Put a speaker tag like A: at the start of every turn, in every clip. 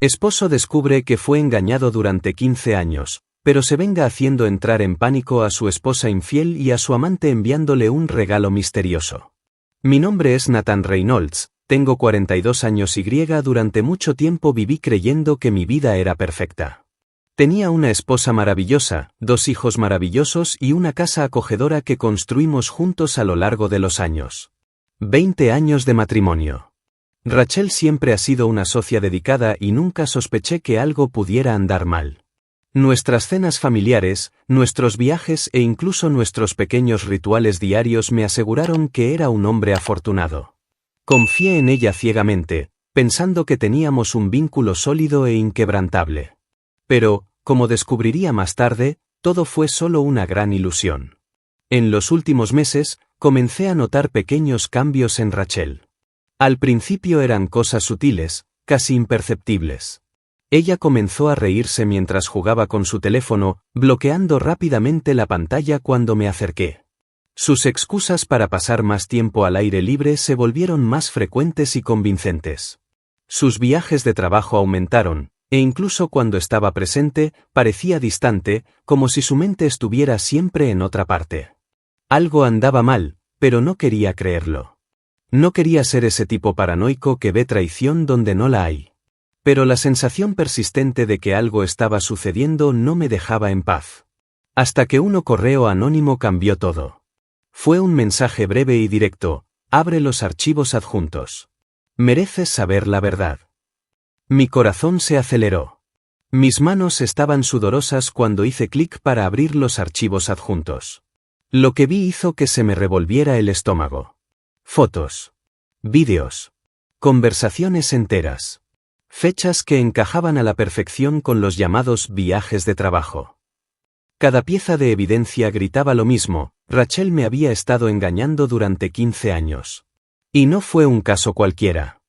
A: Esposo descubre que fue engañado durante 15 años, pero se venga haciendo entrar en pánico a su esposa infiel y a su amante enviándole un regalo misterioso. Mi nombre es Nathan Reynolds, tengo 42 años y durante mucho tiempo viví creyendo que mi vida era perfecta. Tenía una esposa maravillosa, 2 hijos maravillosos y una casa acogedora que construimos juntos a lo largo de los años. 20 años de matrimonio. Rachel siempre ha sido una socia dedicada y nunca sospeché que algo pudiera andar mal. Nuestras cenas familiares, nuestros viajes e incluso nuestros pequeños rituales diarios me aseguraron que era un hombre afortunado. Confié en ella ciegamente, pensando que teníamos un vínculo sólido e inquebrantable. Pero, como descubriría más tarde, todo fue solo una gran ilusión. En los últimos meses, comencé a notar pequeños cambios en Rachel. Al principio eran cosas sutiles, casi imperceptibles. Ella comenzó a reírse mientras jugaba con su teléfono, bloqueando rápidamente la pantalla cuando me acerqué. Sus excusas para pasar más tiempo al aire libre se volvieron más frecuentes y convincentes. Sus viajes de trabajo aumentaron, e incluso cuando estaba presente, parecía distante, como si su mente estuviera siempre en otra parte. Algo andaba mal, pero no quería creerlo. No quería ser ese tipo paranoico que ve traición donde no la hay. Pero la sensación persistente de que algo estaba sucediendo no me dejaba en paz. Hasta que un correo anónimo cambió todo. Fue un mensaje breve y directo: abre los archivos adjuntos. Mereces saber la verdad. Mi corazón se aceleró. Mis manos estaban sudorosas cuando hice clic para abrir los archivos adjuntos. Lo que vi hizo que se me revolviera el estómago. Fotos. Vídeos. Conversaciones enteras. Fechas que encajaban a la perfección con los llamados viajes de trabajo. Cada pieza de evidencia gritaba lo mismo: Rachel me había estado engañando durante 15 años. Y no fue un caso cualquiera.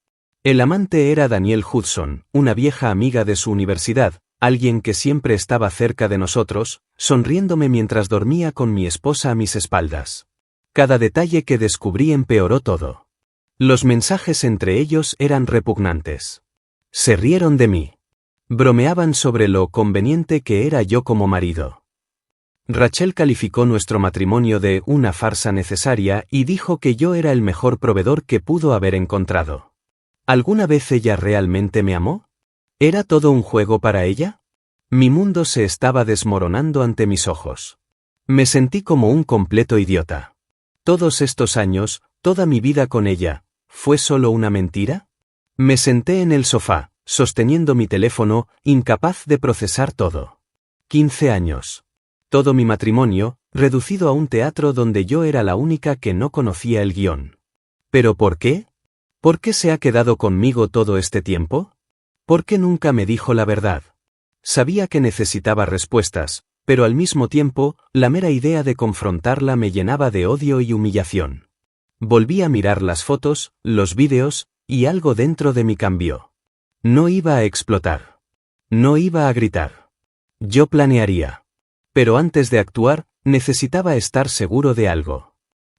A: El amante era Daniel Hudson, una vieja amiga de su universidad, alguien que siempre estaba cerca de nosotros, sonriéndome mientras dormía con mi esposa a mis espaldas. Cada detalle que descubrí empeoró todo. Los mensajes entre ellos eran repugnantes. Se rieron de mí. Bromeaban sobre lo conveniente que era yo como marido. Rachel calificó nuestro matrimonio de una farsa necesaria y dijo que yo era el mejor proveedor que pudo haber encontrado. ¿Alguna vez ella realmente me amó? ¿Era todo un juego para ella? Mi mundo se estaba desmoronando ante mis ojos. Me sentí como un completo idiota. Todos estos años, toda mi vida con ella, ¿fue solo una mentira? Me senté en el sofá, sosteniendo mi teléfono, incapaz de procesar todo. 15 años. Todo mi matrimonio, reducido a un teatro donde yo era la única que no conocía el guión. ¿Pero por qué? ¿Por qué se ha quedado conmigo todo este tiempo? ¿Por qué nunca me dijo la verdad? Sabía que necesitaba respuestas, pero al mismo tiempo, la mera idea de confrontarla me llenaba de odio y humillación. Volví a mirar las fotos, los vídeos, y algo dentro de mí cambió. No iba a explotar. No iba a gritar. Yo planearía. Pero antes de actuar, necesitaba estar seguro de algo.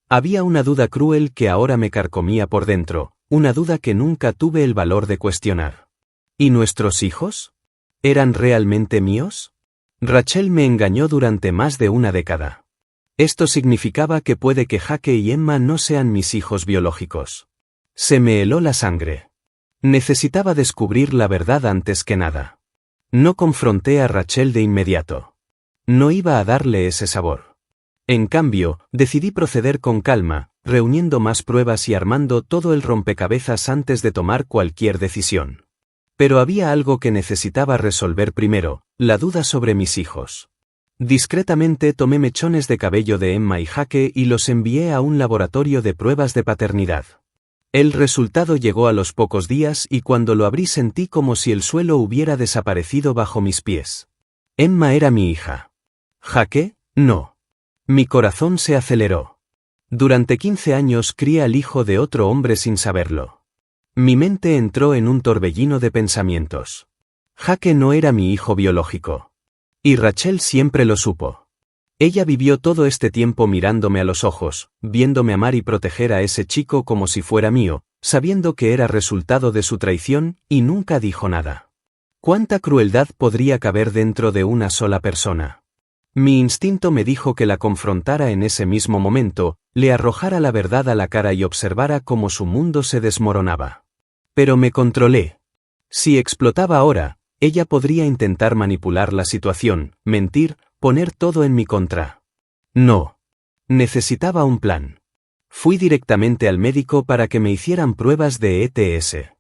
A: Había una duda cruel que ahora me carcomía por dentro. Una duda que nunca tuve el valor de cuestionar. ¿Y nuestros hijos? ¿Eran realmente míos? Rachel me engañó durante más de una década. Esto significaba que puede que Jake y Emma no sean mis hijos biológicos. Se me heló la sangre. Necesitaba descubrir la verdad antes que nada. No confronté a Rachel de inmediato. No iba a darle ese sabor. En cambio, decidí proceder con calma, reuniendo más pruebas y armando todo el rompecabezas antes de tomar cualquier decisión. Pero había algo que necesitaba resolver primero: la duda sobre mis hijos. Discretamente tomé mechones de cabello de Emma y Jake y los envié a un laboratorio de pruebas de paternidad. El resultado llegó a los pocos días y cuando lo abrí sentí como si el suelo hubiera desaparecido bajo mis pies. Emma era mi hija. Jake, no. Mi corazón se aceleró. Durante 15 años crié al hijo de otro hombre sin saberlo. Mi mente entró en un torbellino de pensamientos. Jake no era mi hijo biológico. Y Rachel siempre lo supo. Ella vivió todo este tiempo mirándome a los ojos, viéndome amar y proteger a ese chico como si fuera mío, sabiendo que era resultado de su traición, y nunca dijo nada. ¿Cuánta crueldad podría caber dentro de una sola persona? Mi instinto me dijo que la confrontara en ese mismo momento, le arrojara la verdad a la cara y observara cómo su mundo se desmoronaba. Pero me controlé. Si explotaba ahora, ella podría intentar manipular la situación, mentir, poner todo en mi contra. No. Necesitaba un plan. Fui directamente al médico para que me hicieran pruebas de ETS.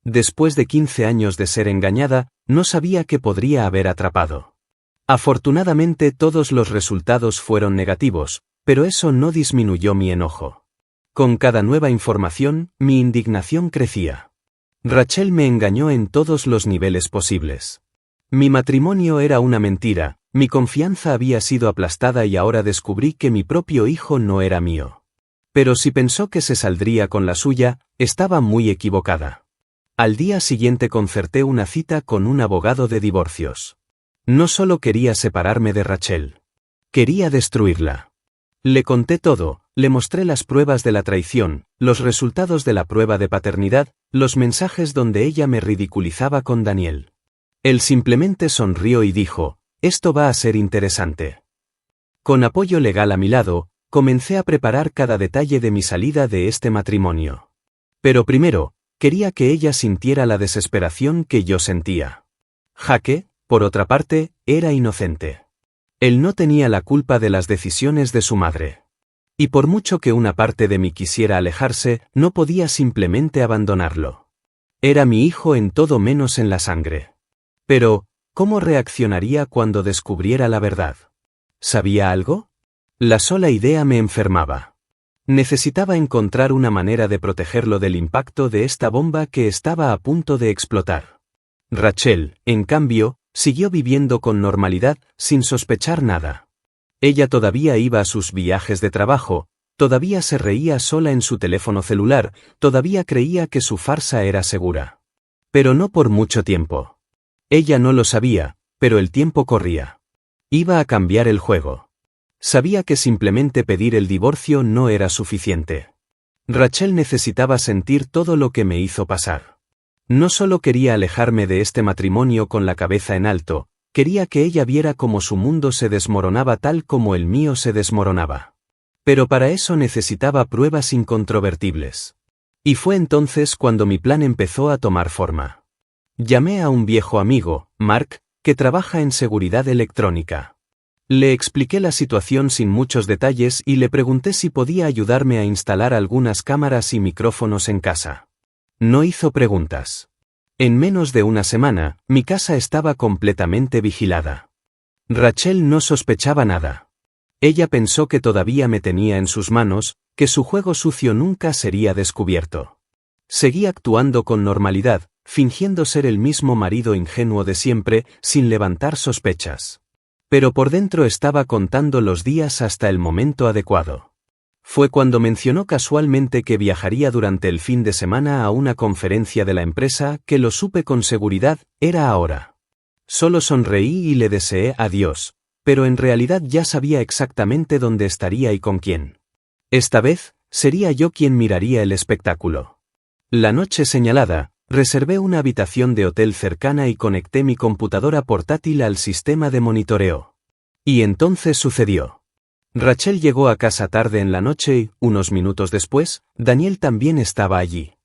A: Después de 15 años de ser engañada, no sabía qué podría haber atrapado. Afortunadamente todos los resultados fueron negativos, pero eso no disminuyó mi enojo. Con cada nueva información, mi indignación crecía. Rachel me engañó en todos los niveles posibles. Mi matrimonio era una mentira, mi confianza había sido aplastada y ahora descubrí que mi propio hijo no era mío. Pero si pensó que se saldría con la suya, estaba muy equivocada. Al día siguiente concerté una cita con un abogado de divorcios. No solo quería separarme de Rachel. Quería destruirla. Le conté todo, le mostré las pruebas de la traición, los resultados de la prueba de paternidad, los mensajes donde ella me ridiculizaba con Daniel. Él simplemente sonrió y dijo, «Esto va a ser interesante». Con apoyo legal a mi lado, comencé a preparar cada detalle de mi salida de este matrimonio. Pero primero, quería que ella sintiera la desesperación que yo sentía. Jake, por otra parte, era inocente. Él no tenía la culpa de las decisiones de su madre. Y por mucho que una parte de mí quisiera alejarse, no podía simplemente abandonarlo. Era mi hijo en todo menos en la sangre. Pero, ¿cómo reaccionaría cuando descubriera la verdad? ¿Sabía algo? La sola idea me enfermaba. Necesitaba encontrar una manera de protegerlo del impacto de esta bomba que estaba a punto de explotar. Rachel, en cambio, siguió viviendo con normalidad, sin sospechar nada. Ella todavía iba a sus viajes de trabajo, todavía se reía sola en su teléfono celular, todavía creía que su farsa era segura. Pero no por mucho tiempo. Ella no lo sabía, pero el tiempo corría. Iba a cambiar el juego. Sabía que simplemente pedir el divorcio no era suficiente. Rachel necesitaba sentir todo lo que me hizo pasar. No solo quería alejarme de este matrimonio con la cabeza en alto, quería que ella viera cómo su mundo se desmoronaba tal como el mío se desmoronaba. Pero para eso necesitaba pruebas incontrovertibles. Y fue entonces cuando mi plan empezó a tomar forma. Llamé a un viejo amigo, Mark, que trabaja en seguridad electrónica. Le expliqué la situación sin muchos detalles y le pregunté si podía ayudarme a instalar algunas cámaras y micrófonos en casa. No hizo preguntas. En menos de una semana, mi casa estaba completamente vigilada. Rachel no sospechaba nada. Ella pensó que todavía me tenía en sus manos, que su juego sucio nunca sería descubierto. Seguí actuando con normalidad, fingiendo ser el mismo marido ingenuo de siempre, sin levantar sospechas. Pero por dentro estaba contando los días hasta el momento adecuado. Fue cuando mencionó casualmente que viajaría durante el fin de semana a una conferencia de la empresa que lo supe con seguridad, era ahora. Solo sonreí y le deseé adiós, pero en realidad ya sabía exactamente dónde estaría y con quién. Esta vez, sería yo quien miraría el espectáculo. La noche señalada, reservé una habitación de hotel cercana y conecté mi computadora portátil al sistema de monitoreo. Y entonces sucedió. Rachel llegó a casa tarde en la noche y, unos minutos después, Daniel también estaba allí.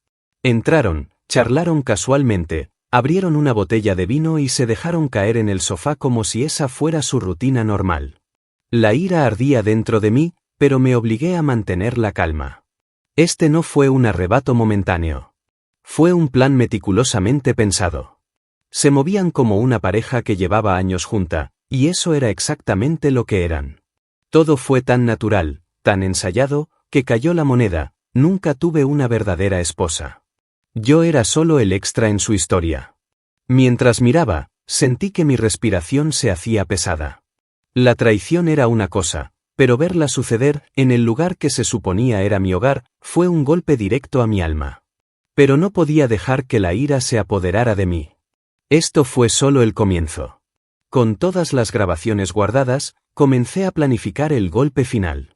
A: Entraron, charlaron casualmente, abrieron una botella de vino y se dejaron caer en el sofá como si esa fuera su rutina normal. La ira ardía dentro de mí, pero me obligué a mantener la calma. Este no fue un arrebato momentáneo. Fue un plan meticulosamente pensado. Se movían como una pareja que llevaba años junta, y eso era exactamente lo que eran. Todo fue tan natural, tan ensayado, que cayó la moneda, nunca tuve una verdadera esposa. Yo era solo el extra en su historia. Mientras miraba, sentí que mi respiración se hacía pesada. La traición era una cosa, pero verla suceder, en el lugar que se suponía era mi hogar, fue un golpe directo a mi alma. Pero no podía dejar que la ira se apoderara de mí. Esto fue solo el comienzo. Con todas las grabaciones guardadas, comencé a planificar el golpe final.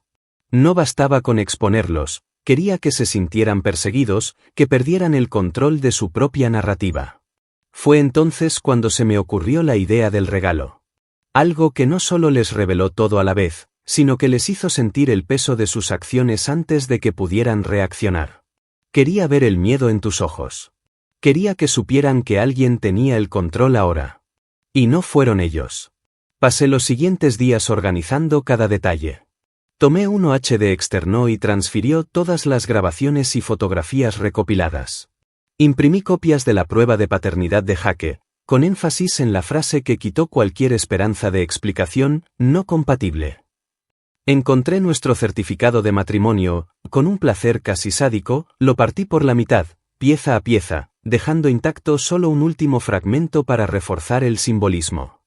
A: No bastaba con exponerlos, quería que se sintieran perseguidos, que perdieran el control de su propia narrativa. Fue entonces cuando se me ocurrió la idea del regalo. Algo que no solo les reveló todo a la vez, sino que les hizo sentir el peso de sus acciones antes de que pudieran reaccionar. Quería ver el miedo en tus ojos. Quería que supieran que alguien tenía el control ahora. Y no fueron ellos. Pasé los siguientes días organizando cada detalle. Tomé uno HD externo y transfirió todas las grabaciones y fotografías recopiladas. Imprimí copias de la prueba de paternidad de Jake, con énfasis en la frase que quitó cualquier esperanza de explicación no compatible. Encontré nuestro certificado de matrimonio, con un placer casi sádico, lo partí por la mitad, pieza a pieza, dejando intacto solo un último fragmento para reforzar el simbolismo.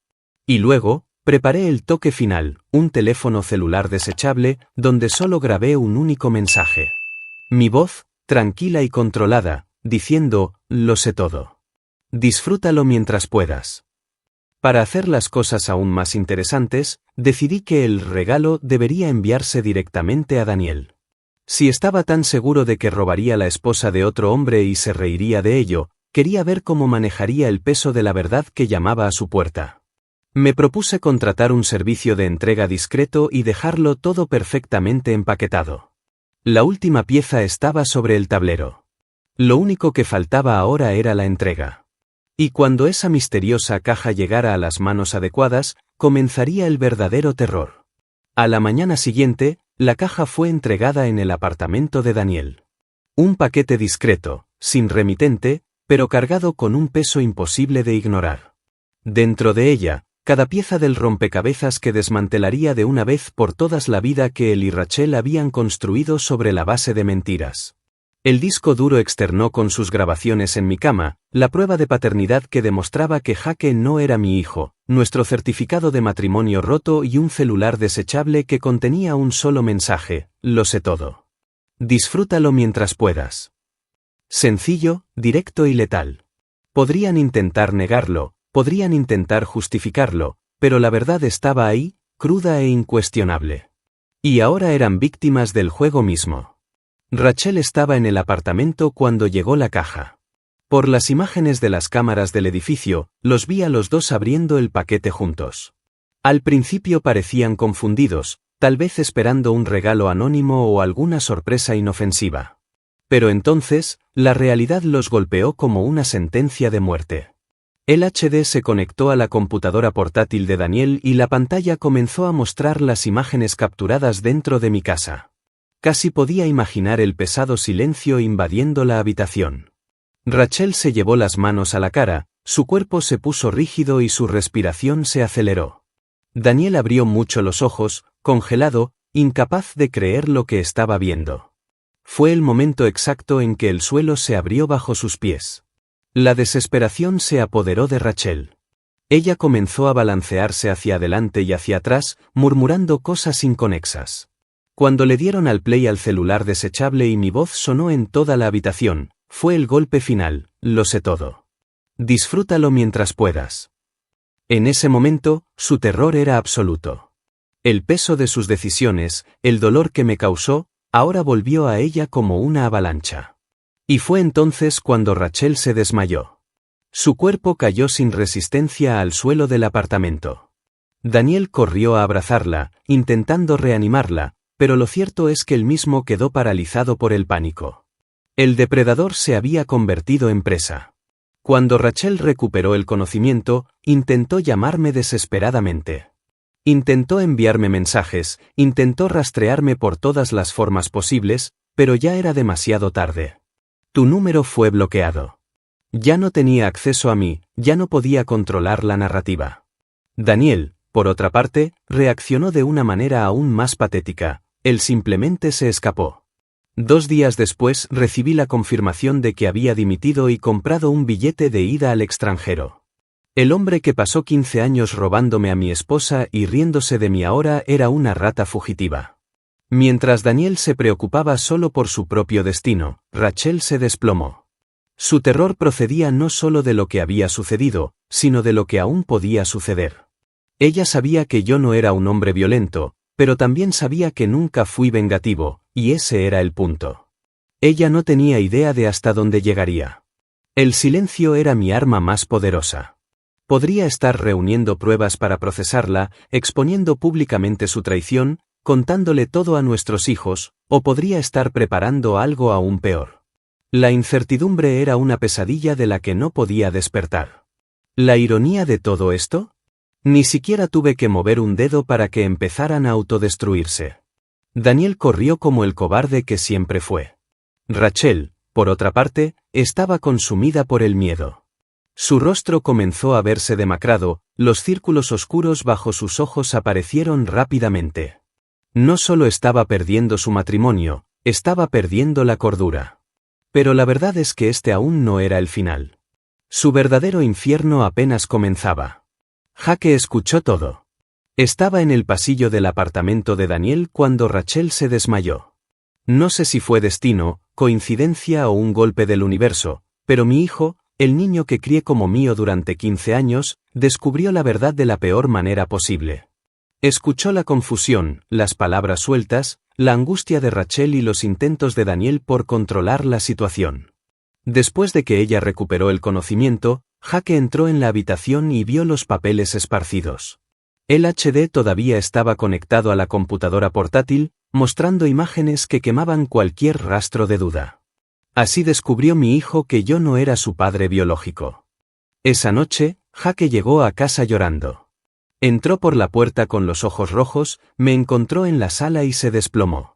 A: Y luego, preparé el toque final, un teléfono celular desechable, donde solo grabé un único mensaje. Mi voz, tranquila y controlada, diciendo, lo sé todo. Disfrútalo mientras puedas. Para hacer las cosas aún más interesantes, decidí que el regalo debería enviarse directamente a Daniel. Si estaba tan seguro de que robaría la esposa de otro hombre y se reiría de ello, quería ver cómo manejaría el peso de la verdad que llamaba a su puerta. Me propuse contratar un servicio de entrega discreto y dejarlo todo perfectamente empaquetado. La última pieza estaba sobre el tablero. Lo único que faltaba ahora era la entrega. Y cuando esa misteriosa caja llegara a las manos adecuadas, comenzaría el verdadero terror. A la mañana siguiente, la caja fue entregada en el apartamento de Daniel. Un paquete discreto, sin remitente, pero cargado con un peso imposible de ignorar. Dentro de ella, cada pieza del rompecabezas que desmantelaría de una vez por todas la vida que él y Rachel habían construido sobre la base de mentiras. El disco duro externo con sus grabaciones en mi cama, la prueba de paternidad que demostraba que Jake no era mi hijo, nuestro certificado de matrimonio roto y un celular desechable que contenía un solo mensaje, lo sé todo. Disfrútalo mientras puedas. Sencillo, directo y letal. Podrían intentar negarlo, podrían intentar justificarlo, pero la verdad estaba ahí, cruda e incuestionable. Y ahora eran víctimas del juego mismo. Rachel estaba en el apartamento cuando llegó la caja. Por las imágenes de las cámaras del edificio, los vi a los dos abriendo el paquete juntos. Al principio parecían confundidos, tal vez esperando un regalo anónimo o alguna sorpresa inofensiva. Pero entonces, la realidad los golpeó como una sentencia de muerte. El HD se conectó a la computadora portátil de Daniel y la pantalla comenzó a mostrar las imágenes capturadas dentro de mi casa. Casi podía imaginar el pesado silencio invadiendo la habitación. Rachel se llevó las manos a la cara, su cuerpo se puso rígido y su respiración se aceleró. Daniel abrió mucho los ojos, congelado, incapaz de creer lo que estaba viendo. Fue el momento exacto en que el suelo se abrió bajo sus pies. La desesperación se apoderó de Rachel. Ella comenzó a balancearse hacia adelante y hacia atrás, murmurando cosas inconexas. Cuando le dieron al play al celular desechable y mi voz sonó en toda la habitación, fue el golpe final, lo sé todo. Disfrútalo mientras puedas. En ese momento, su terror era absoluto. El peso de sus decisiones, el dolor que me causó, ahora volvió a ella como una avalancha. Y fue entonces cuando Rachel se desmayó. Su cuerpo cayó sin resistencia al suelo del apartamento. Daniel corrió a abrazarla, intentando reanimarla, pero lo cierto es que él mismo quedó paralizado por el pánico. El depredador se había convertido en presa. Cuando Rachel recuperó el conocimiento, intentó llamarme desesperadamente. Intentó enviarme mensajes, intentó rastrearme por todas las formas posibles, pero ya era demasiado tarde. Tu número fue bloqueado. Ya no tenía acceso a mí, ya no podía controlar la narrativa. Daniel, por otra parte, reaccionó de una manera aún más patética. Él simplemente se escapó. 2 días después recibí la confirmación de que había dimitido y comprado un billete de ida al extranjero. El hombre que pasó 15 años robándome a mi esposa y riéndose de mí ahora era una rata fugitiva. Mientras Daniel se preocupaba solo por su propio destino, Rachel se desplomó. Su terror procedía no solo de lo que había sucedido, sino de lo que aún podía suceder. Ella sabía que yo no era un hombre violento, pero también sabía que nunca fui vengativo, y ese era el punto. Ella no tenía idea de hasta dónde llegaría. El silencio era mi arma más poderosa. Podría estar reuniendo pruebas para procesarla, exponiendo públicamente su traición, contándole todo a nuestros hijos, o podría estar preparando algo aún peor. La incertidumbre era una pesadilla de la que no podía despertar. ¿La ironía de todo esto? Ni siquiera tuve que mover un dedo para que empezaran a autodestruirse. Daniel corrió como el cobarde que siempre fue. Rachel, por otra parte, estaba consumida por el miedo. Su rostro comenzó a verse demacrado, los círculos oscuros bajo sus ojos aparecieron rápidamente. No solo estaba perdiendo su matrimonio, estaba perdiendo la cordura. Pero la verdad es que este aún no era el final. Su verdadero infierno apenas comenzaba. Jake escuchó todo. Estaba en el pasillo del apartamento de Daniel cuando Rachel se desmayó. No sé si fue destino, coincidencia o un golpe del universo, pero mi hijo, el niño que crié como mío durante 15 años, descubrió la verdad de la peor manera posible. Escuchó la confusión, las palabras sueltas, la angustia de Rachel y los intentos de Daniel por controlar la situación. Después de que ella recuperó el conocimiento, Jake entró en la habitación y vio los papeles esparcidos. El HD todavía estaba conectado a la computadora portátil, mostrando imágenes que quemaban cualquier rastro de duda. Así descubrió mi hijo que yo no era su padre biológico. Esa noche, Jake llegó a casa llorando. Entró por la puerta con los ojos rojos, me encontró en la sala y se desplomó.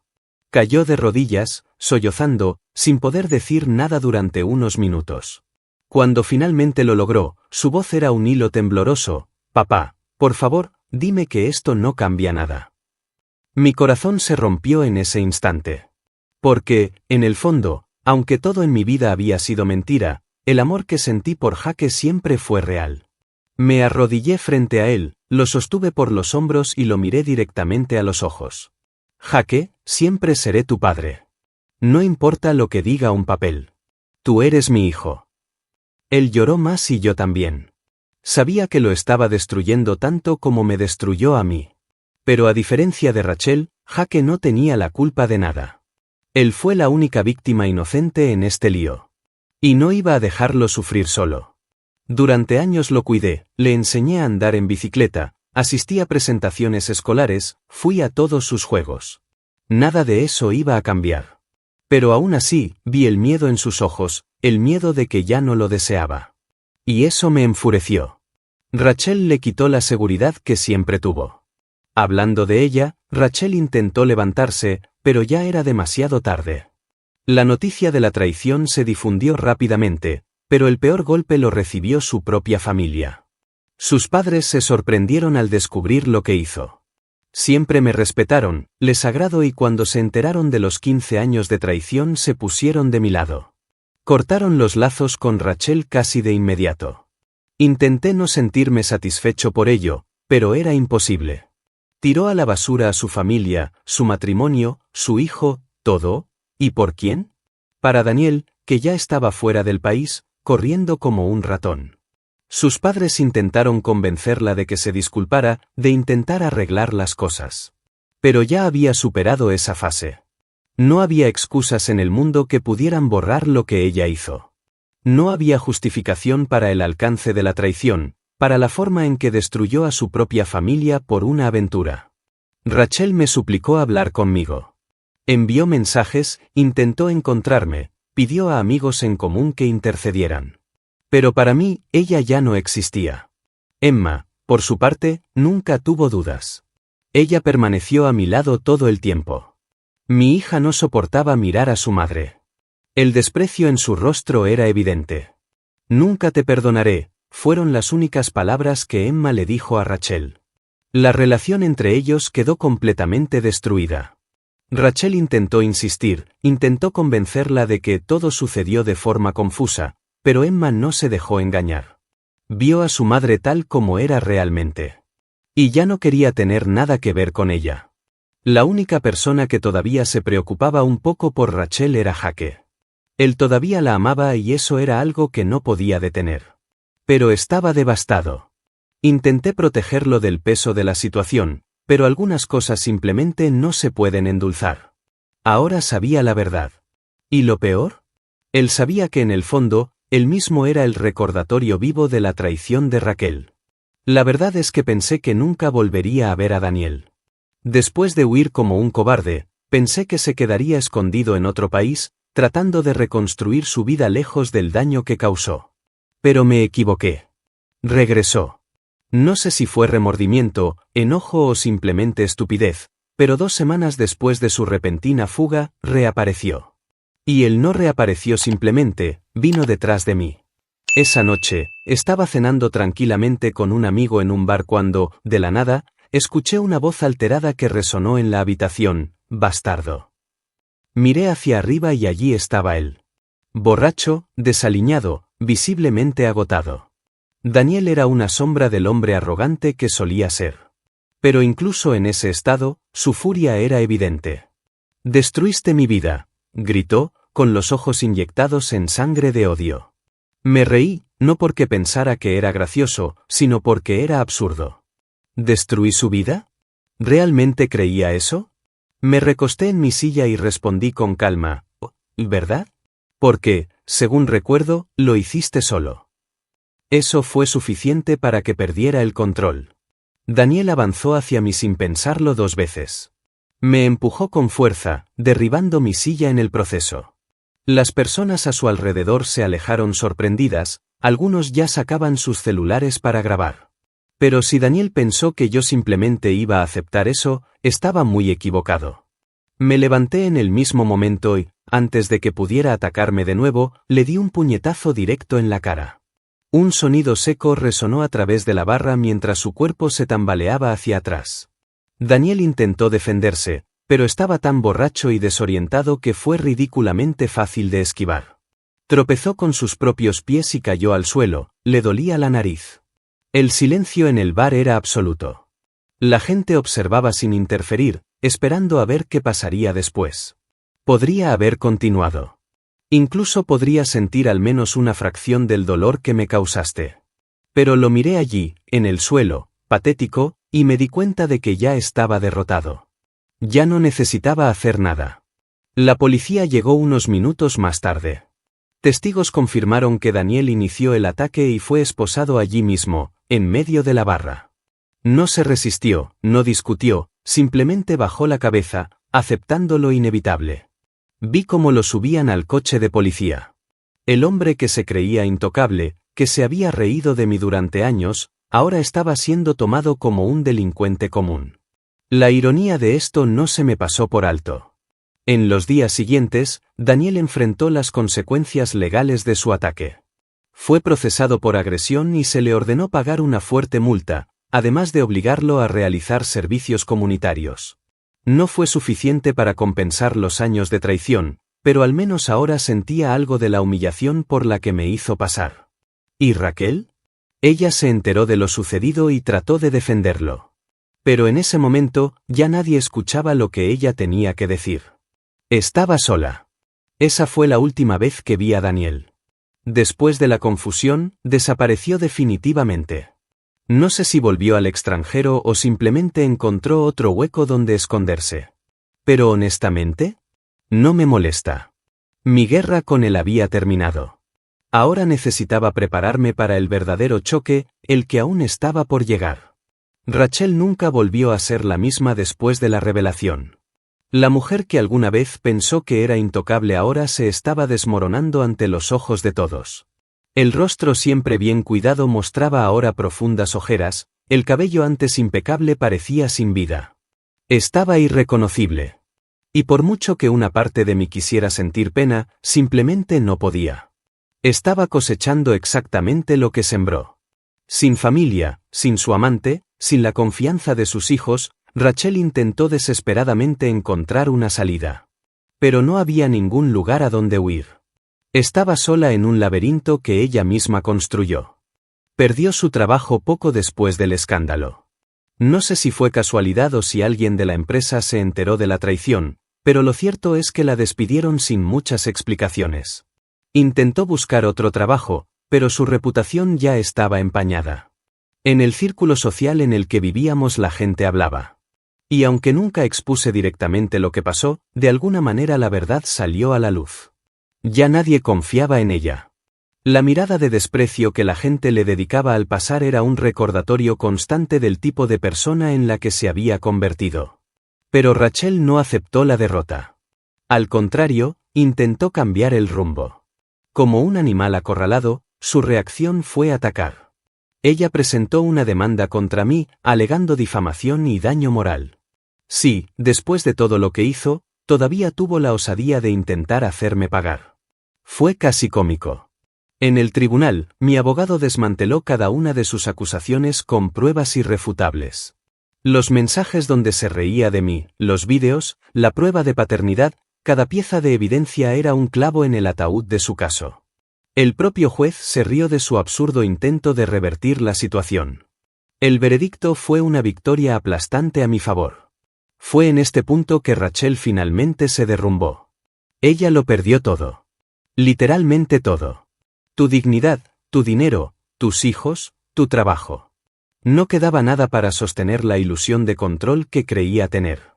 A: Cayó de rodillas, sollozando, sin poder decir nada durante unos minutos. Cuando finalmente lo logró, su voz era un hilo tembloroso: «Papá, por favor, dime que esto no cambia nada». Mi corazón se rompió en ese instante. Porque, en el fondo, aunque todo en mi vida había sido mentira, el amor que sentí por Jake siempre fue real. Me arrodillé frente a él, lo sostuve por los hombros y lo miré directamente a los ojos. «Jake, siempre seré tu padre. No importa lo que diga un papel. Tú eres mi hijo». Él lloró más y yo también. Sabía que lo estaba destruyendo tanto como me destruyó a mí. Pero a diferencia de Rachel, Jake no tenía la culpa de nada. Él fue la única víctima inocente en este lío. Y no iba a dejarlo sufrir solo. Durante años lo cuidé, le enseñé a andar en bicicleta, asistí a presentaciones escolares, fui a todos sus juegos. Nada de eso iba a cambiar. Pero aún así, vi el miedo en sus ojos, el miedo de que ya no lo deseaba. Y eso me enfureció. Rachel le quitó la seguridad que siempre tuvo. Hablando de ella, Rachel intentó levantarse, pero ya era demasiado tarde. La noticia de la traición se difundió rápidamente, pero el peor golpe lo recibió su propia familia. Sus padres se sorprendieron al descubrir lo que hizo. Siempre me respetaron, les agradó y cuando se enteraron de los 15 años de traición se pusieron de mi lado. Cortaron los lazos con Rachel casi de inmediato. Intenté no sentirme satisfecho por ello, pero era imposible. Tiró a la basura a su familia, su matrimonio, su hijo, todo. ¿Y por quién? Para Daniel, que ya estaba fuera del país, corriendo como un ratón. Sus padres intentaron convencerla de que se disculpara, de intentar arreglar las cosas. Pero ya había superado esa fase. No había excusas en el mundo que pudieran borrar lo que ella hizo. No había justificación para el alcance de la traición, para la forma en que destruyó a su propia familia por una aventura. Rachel me suplicó hablar conmigo. Envió mensajes, intentó encontrarme, pidió a amigos en común que intercedieran. Pero para mí, ella ya no existía. Emma, por su parte, nunca tuvo dudas. Ella permaneció a mi lado todo el tiempo. Mi hija no soportaba mirar a su madre. El desprecio en su rostro era evidente. «Nunca te perdonaré», fueron las únicas palabras que Emma le dijo a Rachel. La relación entre ellos quedó completamente destruida. Rachel intentó insistir, intentó convencerla de que todo sucedió de forma confusa, pero Emma no se dejó engañar. Vio a su madre tal como era realmente. Y ya no quería tener nada que ver con ella. La única persona que todavía se preocupaba un poco por Rachel era Jake. Él todavía la amaba y eso era algo que no podía detener. Pero estaba devastado. Intenté protegerlo del peso de la situación, pero algunas cosas simplemente no se pueden endulzar. Ahora sabía la verdad. ¿Y lo peor? Él sabía que en el fondo, él mismo era el recordatorio vivo de la traición de Raquel. La verdad es que pensé que nunca volvería a ver a Daniel. Después de huir como un cobarde, pensé que se quedaría escondido en otro país, tratando de reconstruir su vida lejos del daño que causó. Pero me equivoqué. Regresó. No sé si fue remordimiento, enojo o simplemente estupidez, pero 2 semanas después de su repentina fuga, reapareció. Y él no reapareció simplemente, vino detrás de mí. Esa noche, estaba cenando tranquilamente con un amigo en un bar cuando, de la nada, escuché una voz alterada que resonó en la habitación: «Bastardo». Miré hacia arriba y allí estaba él. Borracho, desaliñado, visiblemente agotado. Daniel era una sombra del hombre arrogante que solía ser. Pero incluso en ese estado, su furia era evidente. «Destruiste mi vida», gritó, con los ojos inyectados en sangre de odio. Me reí, no porque pensara que era gracioso, sino porque era absurdo. ¿Destruí su vida? ¿Realmente creía eso? Me recosté en mi silla y respondí con calma: ¿verdad? Porque, según recuerdo, lo hiciste solo. Eso fue suficiente para que perdiera el control. Daniel avanzó hacia mí sin pensarlo 2 veces. Me empujó con fuerza, derribando mi silla en el proceso. Las personas a su alrededor se alejaron sorprendidas, algunos ya sacaban sus celulares para grabar. Pero si Daniel pensó que yo simplemente iba a aceptar eso, estaba muy equivocado. Me levanté en el mismo momento y, antes de que pudiera atacarme de nuevo, le di un puñetazo directo en la cara. Un sonido seco resonó a través de la barra mientras su cuerpo se tambaleaba hacia atrás. Daniel intentó defenderse, pero estaba tan borracho y desorientado que fue ridículamente fácil de esquivar. Tropezó con sus propios pies y cayó al suelo, le dolía la nariz. El silencio en el bar era absoluto. La gente observaba sin interferir, esperando a ver qué pasaría después. Podría haber continuado. Incluso podría sentir al menos una fracción del dolor que me causaste. Pero lo miré allí, en el suelo, patético, y me di cuenta de que ya estaba derrotado. Ya no necesitaba hacer nada. La policía llegó unos minutos más tarde. Testigos confirmaron que Daniel inició el ataque y fue esposado allí mismo, en medio de la barra. No se resistió, no discutió, simplemente bajó la cabeza, aceptando lo inevitable. Vi cómo lo subían al coche de policía. El hombre que se creía intocable, que se había reído de mí durante años, ahora estaba siendo tomado como un delincuente común. La ironía de esto no se me pasó por alto. En los días siguientes, Daniel enfrentó las consecuencias legales de su ataque. Fue procesado por agresión y se le ordenó pagar una fuerte multa, además de obligarlo a realizar servicios comunitarios. No fue suficiente para compensar los años de traición, pero al menos ahora sentía algo de la humillación por la que me hizo pasar. ¿Y Raquel? Ella se enteró de lo sucedido y trató de defenderlo. Pero en ese momento, ya nadie escuchaba lo que ella tenía que decir. Estaba sola. Esa fue la última vez que vi a Daniel. Después de la confusión, desapareció definitivamente. No sé si volvió al extranjero o simplemente encontró otro hueco donde esconderse. Pero honestamente, no me molesta. Mi guerra con él había terminado. Ahora necesitaba prepararme para el verdadero choque, el que aún estaba por llegar. Rachel nunca volvió a ser la misma después de la revelación. La mujer que alguna vez pensó que era intocable ahora se estaba desmoronando ante los ojos de todos. El rostro siempre bien cuidado mostraba ahora profundas ojeras, el cabello antes impecable parecía sin vida. Estaba irreconocible. Y por mucho que una parte de mí quisiera sentir pena, simplemente no podía. Estaba cosechando exactamente lo que sembró. Sin familia, sin su amante, sin la confianza de sus hijos, Rachel intentó desesperadamente encontrar una salida. Pero no había ningún lugar a donde huir. Estaba sola en un laberinto que ella misma construyó. Perdió su trabajo poco después del escándalo. No sé si fue casualidad o si alguien de la empresa se enteró de la traición, pero lo cierto es que la despidieron sin muchas explicaciones. Intentó buscar otro trabajo, pero su reputación ya estaba empañada. En el círculo social en el que vivíamos la gente hablaba. Y aunque nunca expuse directamente lo que pasó, de alguna manera la verdad salió a la luz. Ya nadie confiaba en ella. La mirada de desprecio que la gente le dedicaba al pasar era un recordatorio constante del tipo de persona en la que se había convertido. Pero Rachel no aceptó la derrota. Al contrario, intentó cambiar el rumbo. Como un animal acorralado, su reacción fue atacar. Ella presentó una demanda contra mí, alegando difamación y daño moral. Sí, después de todo lo que hizo, todavía tuvo la osadía de intentar hacerme pagar. Fue casi cómico. En el tribunal, mi abogado desmanteló cada una de sus acusaciones con pruebas irrefutables. Los mensajes donde se reía de mí, los vídeos, la prueba de paternidad, cada pieza de evidencia era un clavo en el ataúd de su caso. El propio juez se rió de su absurdo intento de revertir la situación. El veredicto fue una victoria aplastante a mi favor. Fue en este punto que Rachel finalmente se derrumbó. Ella lo perdió todo. Literalmente todo. Tu dignidad, tu dinero, tus hijos, tu trabajo. No quedaba nada para sostener la ilusión de control que creía tener.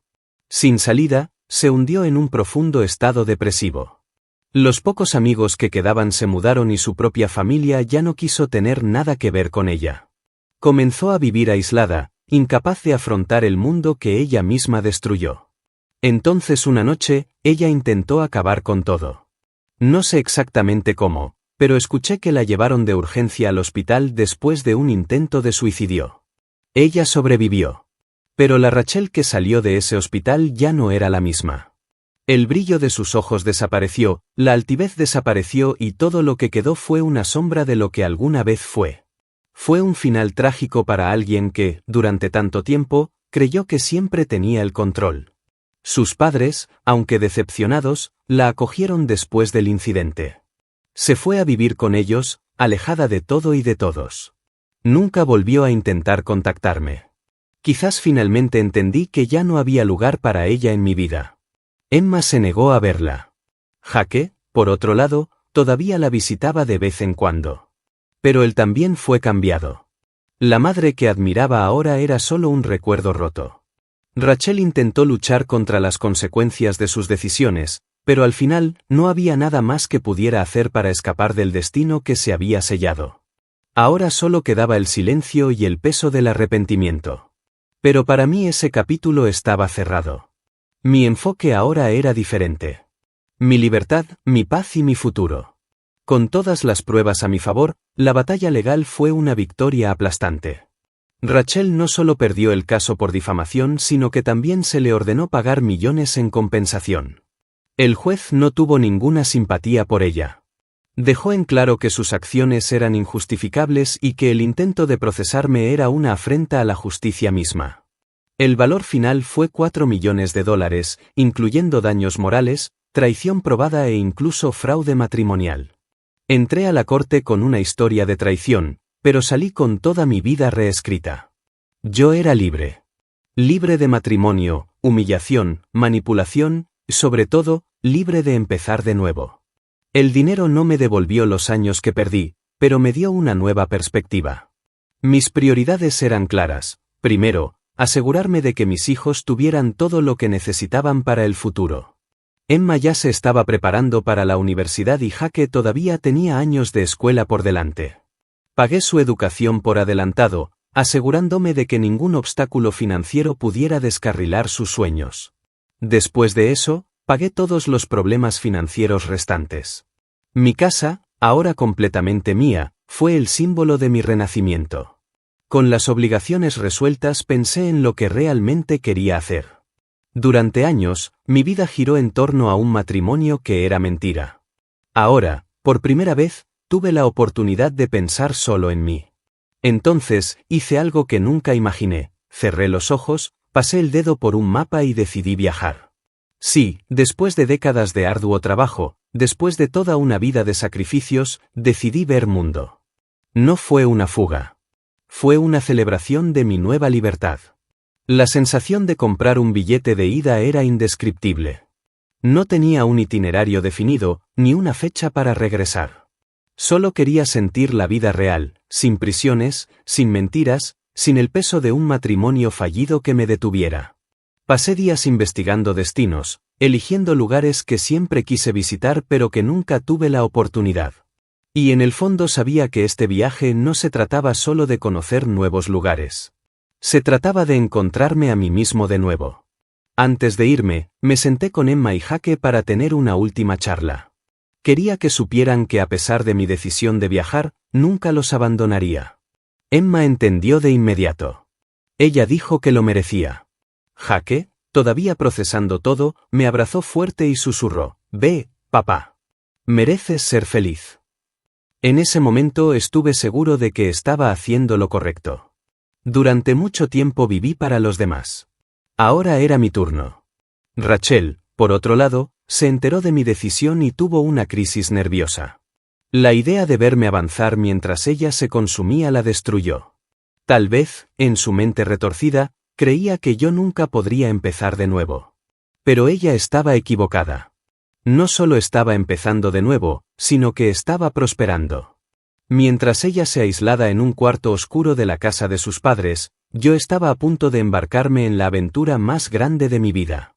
A: Sin salida, se hundió en un profundo estado depresivo. Los pocos amigos que quedaban se mudaron y su propia familia ya no quiso tener nada que ver con ella. Comenzó a vivir aislada, incapaz de afrontar el mundo que ella misma destruyó. Entonces una noche, ella intentó acabar con todo. No sé exactamente cómo, pero escuché que la llevaron de urgencia al hospital después de un intento de suicidio. Ella sobrevivió. Pero la Rachel que salió de ese hospital ya no era la misma. El brillo de sus ojos desapareció, la altivez desapareció y todo lo que quedó fue una sombra de lo que alguna vez fue. Fue un final trágico para alguien que, durante tanto tiempo, creyó que siempre tenía el control. Sus padres, aunque decepcionados, la acogieron después del incidente. Se fue a vivir con ellos, alejada de todo y de todos. Nunca volvió a intentar contactarme. Quizás finalmente entendí que ya no había lugar para ella en mi vida. Emma se negó a verla. Jake, por otro lado, todavía la visitaba de vez en cuando. Pero él también fue cambiado. La madre que admiraba ahora era solo un recuerdo roto. Rachel intentó luchar contra las consecuencias de sus decisiones, pero al final no había nada más que pudiera hacer para escapar del destino que se había sellado. Ahora solo quedaba el silencio y el peso del arrepentimiento. Pero para mí ese capítulo estaba cerrado. Mi enfoque ahora era diferente. Mi libertad, mi paz y mi futuro. Con todas las pruebas a mi favor, la batalla legal fue una victoria aplastante. Rachel no solo perdió el caso por difamación, sino que también se le ordenó pagar millones en compensación. El juez no tuvo ninguna simpatía por ella. Dejó en claro que sus acciones eran injustificables y que el intento de procesarme era una afrenta a la justicia misma. El valor final fue $4 millones, incluyendo daños morales, traición probada e incluso fraude matrimonial. Entré a la corte con una historia de traición, pero salí con toda mi vida reescrita. Yo era libre. Libre de matrimonio, humillación, manipulación, sobre todo, libre de empezar de nuevo. El dinero no me devolvió los años que perdí, pero me dio una nueva perspectiva. Mis prioridades eran claras. Primero, asegurarme de que mis hijos tuvieran todo lo que necesitaban para el futuro. Emma ya se estaba preparando para la universidad y Jake todavía tenía años de escuela por delante. Pagué su educación por adelantado, asegurándome de que ningún obstáculo financiero pudiera descarrilar sus sueños. Después de eso, pagué todos los problemas financieros restantes. Mi casa, ahora completamente mía, fue el símbolo de mi renacimiento. Con las obligaciones resueltas pensé en lo que realmente quería hacer. Durante años, mi vida giró en torno a un matrimonio que era mentira. Ahora, por primera vez, tuve la oportunidad de pensar solo en mí. Entonces, hice algo que nunca imaginé, cerré los ojos, pasé el dedo por un mapa y decidí viajar. Sí, después de décadas de arduo trabajo, después de toda una vida de sacrificios, decidí ver mundo. No fue una fuga. Fue una celebración de mi nueva libertad. La sensación de comprar un billete de ida era indescriptible. No tenía un itinerario definido, ni una fecha para regresar. Solo quería sentir la vida real, sin prisiones, sin mentiras, sin el peso de un matrimonio fallido que me detuviera. Pasé días investigando destinos, eligiendo lugares que siempre quise visitar pero que nunca tuve la oportunidad. Y en el fondo sabía que este viaje no se trataba solo de conocer nuevos lugares. Se trataba de encontrarme a mí mismo de nuevo. Antes de irme, me senté con Emma y Jake para tener una última charla. Quería que supieran que a pesar de mi decisión de viajar, nunca los abandonaría. Emma entendió de inmediato. Ella dijo que lo merecía. Jake, todavía procesando todo, me abrazó fuerte y susurró: «Ve, papá. Mereces ser feliz». En ese momento estuve seguro de que estaba haciendo lo correcto. Durante mucho tiempo viví para los demás. Ahora era mi turno. Rachel, por otro lado, se enteró de mi decisión y tuvo una crisis nerviosa. La idea de verme avanzar mientras ella se consumía la destruyó. Tal vez, en su mente retorcida, creía que yo nunca podría empezar de nuevo. Pero ella estaba equivocada. No solo estaba empezando de nuevo, sino que estaba prosperando. Mientras ella se aislaba en un cuarto oscuro de la casa de sus padres, yo estaba a punto de embarcarme en la aventura más grande de mi vida.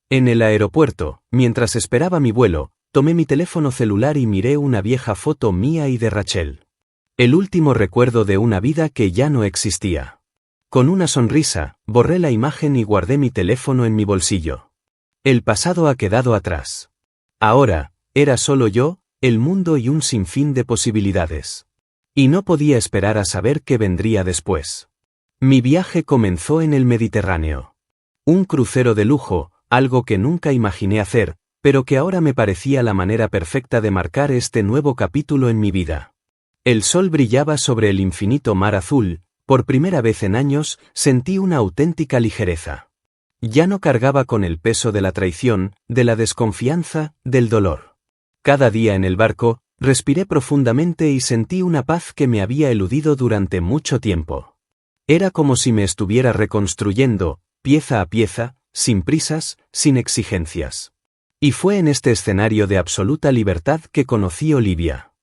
A: En el aeropuerto, mientras esperaba mi vuelo, tomé mi teléfono celular y miré una vieja foto mía y de Rachel. El último recuerdo de una vida que ya no existía. Con una sonrisa, borré la imagen y guardé mi teléfono en mi bolsillo. El pasado ha quedado atrás. Ahora, era solo yo, el mundo y un sinfín de posibilidades. Y no podía esperar a saber qué vendría después. Mi viaje comenzó en el Mediterráneo. Un crucero de lujo, algo que nunca imaginé hacer, pero que ahora me parecía la manera perfecta de marcar este nuevo capítulo en mi vida. El sol brillaba sobre el infinito mar azul. Por primera vez en años, sentí una auténtica ligereza. Ya no cargaba con el peso de la traición, de la desconfianza, del dolor. Cada día en el barco, respiré profundamente y sentí una paz que me había eludido durante mucho tiempo. Era como si me estuviera reconstruyendo, pieza a pieza, sin prisas, sin exigencias. Y fue en este escenario de absoluta libertad que conocí a Olivia.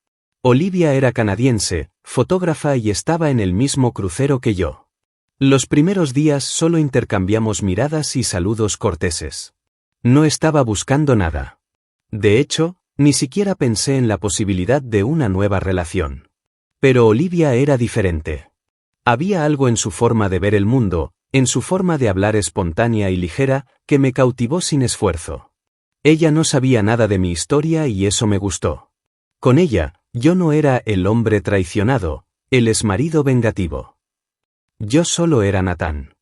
A: Olivia era canadiense, fotógrafa y estaba en el mismo crucero que yo. Los primeros días solo intercambiamos miradas y saludos corteses. No estaba buscando nada. De hecho, ni siquiera pensé en la posibilidad de una nueva relación. Pero Olivia era diferente. Había algo en su forma de ver el mundo, en su forma de hablar espontánea y ligera, que me cautivó sin esfuerzo. Ella no sabía nada de mi historia y eso me gustó. Con ella, yo no era el hombre traicionado, el exmarido vengativo. Yo solo era Nathan.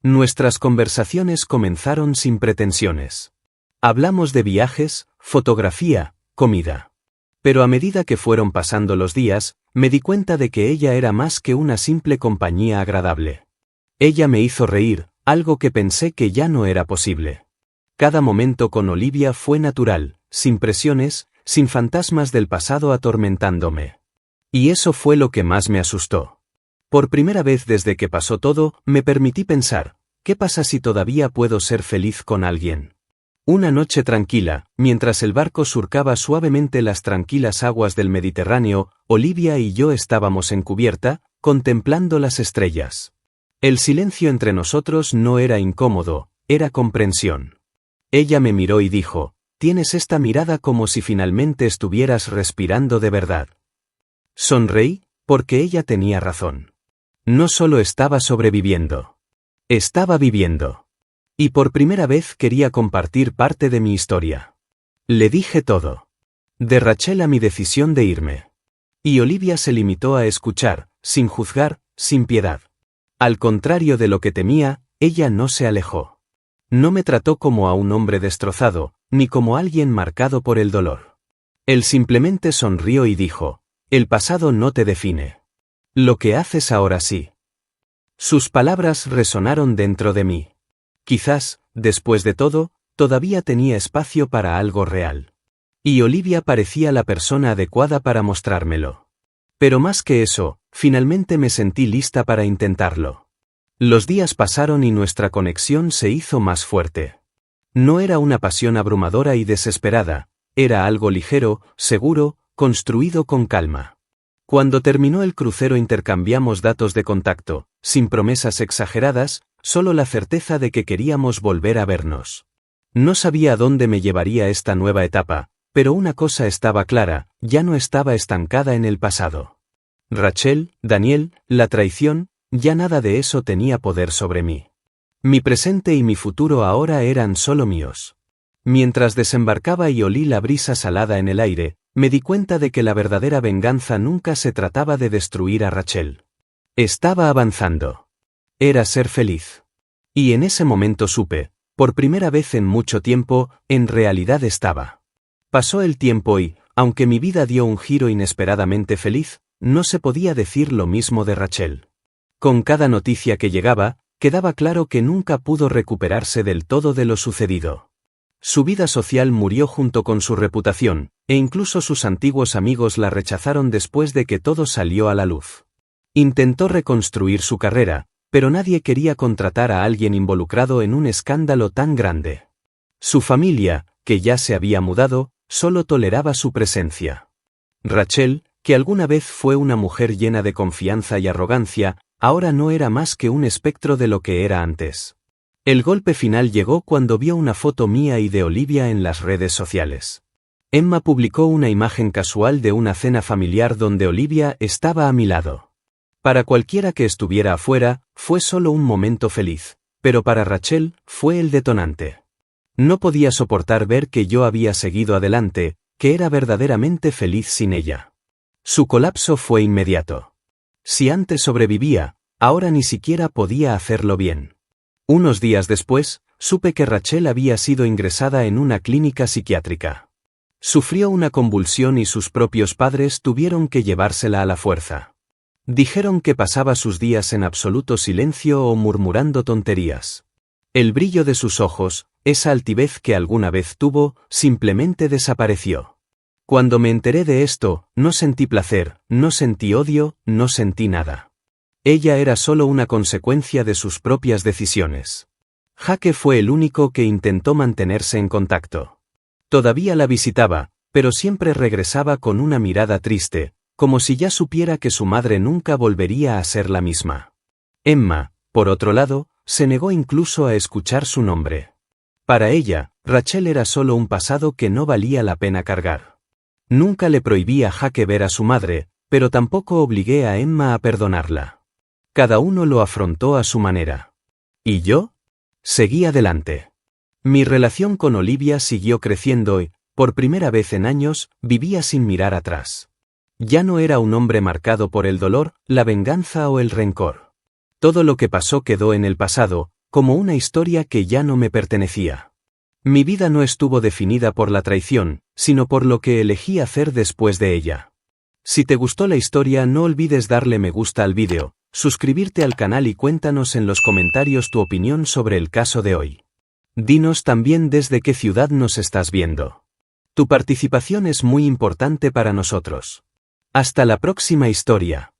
A: Nuestras conversaciones comenzaron sin pretensiones. Hablamos de viajes, fotografía, comida. Pero a medida que fueron pasando los días, me di cuenta de que ella era más que una simple compañía agradable. Ella me hizo reír, algo que pensé que ya no era posible. Cada momento con Olivia fue natural, sin presiones, sin fantasmas del pasado atormentándome. Y eso fue lo que más me asustó. Por primera vez desde que pasó todo, me permití pensar, ¿qué pasa si todavía puedo ser feliz con alguien? Una noche tranquila, mientras el barco surcaba suavemente las tranquilas aguas del Mediterráneo, Olivia y yo estábamos en cubierta, contemplando las estrellas. El silencio entre nosotros no era incómodo, era comprensión. Ella me miró y dijo: «Tienes esta mirada como si finalmente estuvieras respirando de verdad». Sonreí, porque ella tenía razón. No solo estaba sobreviviendo. Estaba viviendo. Y por primera vez quería compartir parte de mi historia. Le dije todo. De Rachel a mi decisión de irme. Y Olivia se limitó a escuchar, sin juzgar, sin piedad. Al contrario de lo que temía, ella no se alejó. No me trató como a un hombre destrozado, ni como alguien marcado por el dolor. Él simplemente sonrió y dijo: «El pasado no te define. Lo que haces ahora sí». Sus palabras resonaron dentro de mí. Quizás, después de todo, todavía tenía espacio para algo real. Y Olivia parecía la persona adecuada para mostrármelo. Pero más que eso, finalmente me sentí lista para intentarlo. Los días pasaron y nuestra conexión se hizo más fuerte. No era una pasión abrumadora y desesperada, era algo ligero, seguro, construido con calma. Cuando terminó el crucero intercambiamos datos de contacto, sin promesas exageradas, solo la certeza de que queríamos volver a vernos. No sabía a dónde me llevaría esta nueva etapa, Pero una cosa estaba clara, ya no estaba estancada en el pasado. Rachel, Daniel, la traición, ya nada de eso tenía poder sobre mí. Mi presente y mi futuro ahora eran solo míos. Mientras desembarcaba y olí la brisa salada en el aire, me di cuenta de que la verdadera venganza nunca se trataba de destruir a Rachel. Estaba avanzando. Era ser feliz. Y en ese momento supe, por primera vez en mucho tiempo, en realidad estaba. Pasó el tiempo y, aunque mi vida dio un giro inesperadamente feliz, no se podía decir lo mismo de Rachel. Con cada noticia que llegaba, quedaba claro que nunca pudo recuperarse del todo de lo sucedido. Su vida social murió junto con su reputación, e incluso sus antiguos amigos la rechazaron después de que todo salió a la luz. Intentó reconstruir su carrera, pero nadie quería contratar a alguien involucrado en un escándalo tan grande. Su familia, que ya se había mudado, solo toleraba su presencia. Rachel, que alguna vez fue una mujer llena de confianza y arrogancia, ahora no era más que un espectro de lo que era antes. El golpe final llegó cuando vio una foto mía y de Olivia en las redes sociales. Emma publicó una imagen casual de una cena familiar donde Olivia estaba a mi lado. Para cualquiera que estuviera afuera, fue solo un momento feliz, pero para Rachel, fue el detonante. No podía soportar ver que yo había seguido adelante, que era verdaderamente feliz sin ella. Su colapso fue inmediato. Si antes sobrevivía, ahora ni siquiera podía hacerlo bien. Unos días después, supe que Rachel había sido ingresada en una clínica psiquiátrica. Sufrió una convulsión y sus propios padres tuvieron que llevársela a la fuerza. Dijeron que pasaba sus días en absoluto silencio o murmurando tonterías. El brillo de sus ojos, esa altivez que alguna vez tuvo, simplemente desapareció. Cuando me enteré de esto, no sentí placer, no sentí odio, no sentí nada. Ella era solo una consecuencia de sus propias decisiones. Jake fue el único que intentó mantenerse en contacto. Todavía la visitaba, pero siempre regresaba con una mirada triste, como si ya supiera que su madre nunca volvería a ser la misma. Emma, por otro lado, se negó incluso a escuchar su nombre. Para ella, Rachel era solo un pasado que no valía la pena cargar. Nunca le prohibí a Jake ver a su madre, pero tampoco obligué a Emma a perdonarla. Cada uno lo afrontó a su manera. ¿Y yo? Seguí adelante. Mi relación con Olivia siguió creciendo y, por primera vez en años, vivía sin mirar atrás. Ya no era un hombre marcado por el dolor, la venganza o el rencor. Todo lo que pasó quedó en el pasado, como una historia que ya no me pertenecía. Mi vida no estuvo definida por la traición, sino por lo que elegí hacer después de ella. Si te gustó la historia, no olvides darle me gusta al vídeo, suscribirte al canal y cuéntanos en los comentarios tu opinión sobre el caso de hoy. Dinos también desde qué ciudad nos estás viendo. Tu participación es muy importante para nosotros. Hasta la próxima historia.